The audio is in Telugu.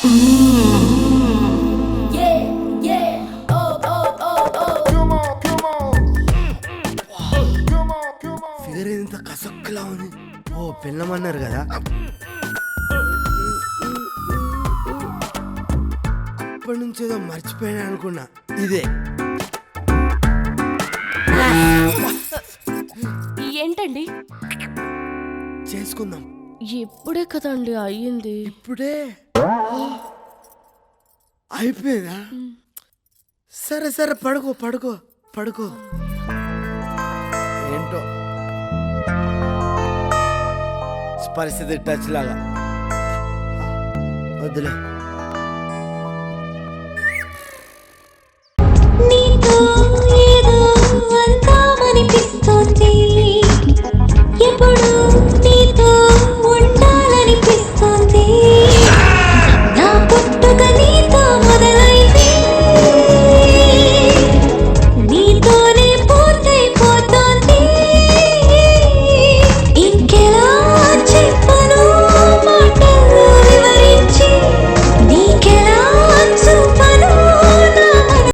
ఫిగర్ ఇంత కసక్కులా ఉంది. ఓ పిల్లమన్నారు కదా. అప్పటి నుంచి ఏదో మర్చిపోయాను అనుకున్నా. ఇదే ఏంటండి? చేసుకుందాం. ఇప్పుడే కదండి అయ్యింది. ఇప్పుడే అయిపోయిందా? సరే సరే, పడుకో పడుకో పడుకో. ఏంటో పరిస్థితి టచ్ లాగా. వద్దులే.